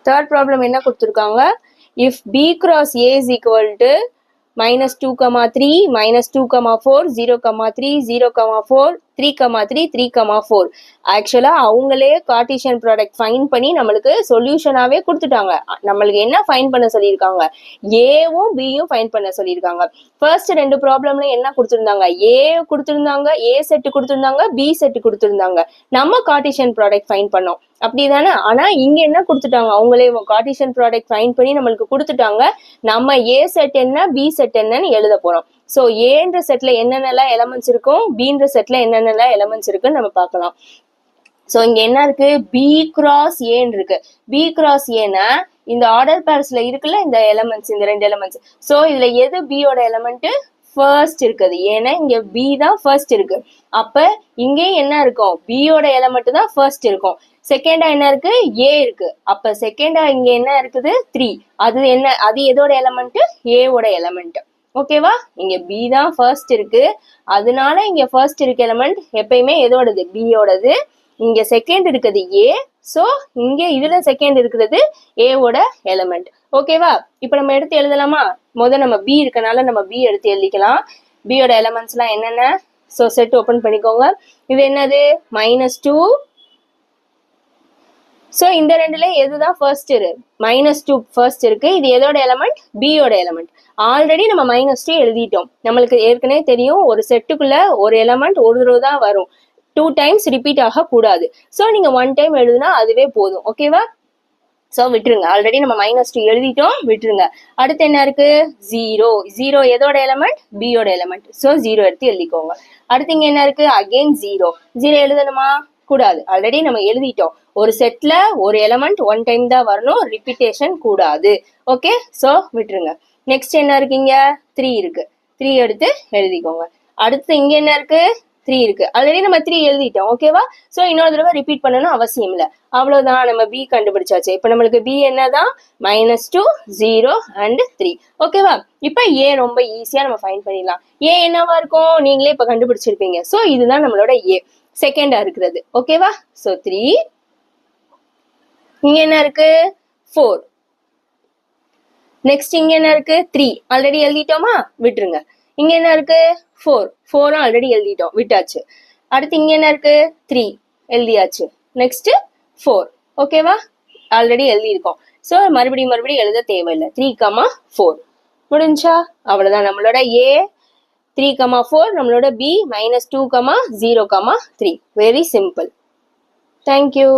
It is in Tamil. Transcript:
தேர்ட் ப்ராப்ளம் என்ன கொடுத்துருக்காங்க, if B cross A is equal to -2, 3, -2, 4, 0, 3, 0, 4, 3, 3, 3, 4. ஆக்சுவலா அவங்களே கார்ட்டீசியன் ப்ராடக்ட் ஃபைன் பண்ணி நம்மளுக்கு சொல்யூஷனாவே கொடுத்துட்டாங்க. நம்மளுக்கு என்ன ஃபைன் பண்ண சொல்லியிருக்காங்க, ஏவும் பியும் ஃபைன் பண்ண சொல்லியிருக்காங்க. ஃபர்ஸ்ட் ரெண்டு ப்ராப்ளம்ல என்ன கொடுத்துருந்தாங்க, ஏ கொடுத்துருந்தாங்க, ஏ செட்டு கொடுத்துருந்தாங்க, பி செட்டு கொடுத்துருந்தாங்க. நம்ம கார்ட்டீசியன் ப்ராடக்ட் ஃபைன் பண்ணோம், அப்படிதானே. ஆனா இங்க என்ன கொடுத்துட்டாங்க, அவங்களே கார்ட்டீசியன் ப்ராடக்ட் ஃபைன் பண்ணி நம்மளுக்கு கொடுத்துட்டாங்க. நம்ம ஏ செட் என்ன, பி செட் என்னன்னு எழுத போறோம். சோ ஏன்ற செட்ல என்னென்னலாம் எலமெண்ட்ஸ் இருக்கும், பின்ற செட்ல என்னென்னலாம் எலமெண்ட்ஸ் இருக்குன்னு நம்ம பார்க்கலாம். சோ இங்க என்ன இருக்கு, பி கிராஸ் ஏன்னு இருக்கு. பி கிராஸ் ஏன்னா இந்த ஆர்டர் பேர்ஸ்ல இருக்குல்ல இந்த எலமெண்ட்ஸ், இந்த ரெண்டு எலமெண்ட்ஸ். சோ இதுல எது பியோட எலமெண்ட் ஃபர்ஸ்ட் இருக்குது, ஏன்னா இங்க பி தான் ஃபர்ஸ்ட் இருக்கு. அப்ப இங்கேயும் என்ன இருக்கும், பியோட எலமெண்ட் தான் ஃபர்ஸ்ட் இருக்கும். செகண்டா என்ன இருக்கு, ஏ இருக்கு. அப்ப செகண்டா இங்க என்ன இருக்குது, 3. அது என்ன, அது எதோட எலமெண்ட், ஏவோட எலமெண்ட். ஓகேவா, இங்க பி தான் ஃபர்ஸ்ட் இருக்கு, அதனால இங்க ஃபர்ஸ்ட் இருக்க எலமெண்ட் எப்பயுமே எதோடது, பியோடது. இங்க செகண்ட் இருக்குது ஏ, சோ இங்க இதுல செகண்ட் இருக்கிறது ஏவோட எலமெண்ட். ஓகேவா, இப்ப நம்ம எடுத்து எழுதலாமா. முதல்ல நம்ம பி இருக்கனால நம்ம பி எடுத்து எழுதிக்கலாம். பியோட எலமெண்ட்ஸ் எல்லாம் என்னென்ன, சோ செட் ஓபன் பண்ணிக்கோங்க. இது என்னது, -2. சோ இந்த ரெண்டுல எதுதான் ஃபர்ஸ்ட் இருக்கு, -2 ஃபர்ஸ்ட் இருக்கு. இது எதோட எலமெண்ட், பியோட எலமெண்ட். ஆல்ரெடி நம்ம -2 எழுதிட்டோம். நம்மளுக்கு ஏற்கனவே தெரியும், ஒரு செட்டுக்குள்ள ஒரு எலமெண்ட் ஒரு தடவை தான் வரும், 2 டைம்ஸ் ரிப்பீட் ஆக கூடாது. சோ நீங்க 1 டைம் எழுதுனா அதுவே போதும். ஓகேவா, சோ விட்டுருங்க, ஆல்ரெடி நம்ம -2 எழுதிட்டோம், விட்டுருங்க. அடுத்து என்ன இருக்கு, 0. 0 எதோட எலமெண்ட், பியோட எலமெண்ட். சோ 0 எடுத்து எழுதிக்கோங்க. அடுத்து இங்க என்ன இருக்கு, அகைன் 0. 0 எழுதணுமா, கூடாது, ஆல்ரெடி நம்ம எழுதிட்டோம். ஒரு செட்ல ஒரு எலமெண்ட் 1 டைம் தான் வரணும், ரிப்பீட்டேஷன் கூடாது. ஓகே, சோ விட்டுருங்க. நெக்ஸ்ட் என்ன இருக்குங்க, 3 இருக்கு. 3 எடுத்து எழுதிக்கோங்க. அடுத்து இங்க என்ன இருக்கு, 3 இருக்கு. ஆல்ரெடி நம்ம 3 எழுதிட்டோம். ஓகேவா, சோ இன்னொரு தடவை ரிப்பீட் பண்ணணும் அவசியம் இல்ல. அவ்வளவுதான், நம்ம பி கண்டுபிடிச்சாச்சு. இப்ப நம்மளுக்கு பி என்னதான், -2, 0 and 3. ஓகேவா, இப்ப ஏ ரொம்ப ஈஸியா நம்ம ஃபைண்ட் பண்ணிடலாம். ஏ என்னவா இருக்கும், நீங்களே இப்ப கண்டுபிடிச்சிருப்பீங்க. சோ இதுதான் நம்மளோட ஏ, செகண்டா இருக்கிறது. ஓகேவா, சோ 3. இங்க என்ன இருக்கு, 4. நெக்ஸ்ட் இங்க என்ன இருக்கு, 3. ஆல்ரெடி எழுதிட்டோமா, விட்டுருங்க. இங்க என்ன இருக்கு, 4. 4 ஆல்ரெடி எழுதிட்டோம், விட்டாச்சு. அடுத்து இங்க என்ன இருக்கு, 3 எழுதியாச்சு. நெக்ஸ்ட் 4. ஓகேவா, ஆல்ரெடி எழுதியிருக்கோம். சோ மறுபடியும் எழுத தேவையில்லை. 3, 4 முடிஞ்சா, அவ்வளவுதான். நம்மளோட ஏ 3, 4, நம்மளோட பி -2, 0, 3. Very simple. தேங்க்யூ.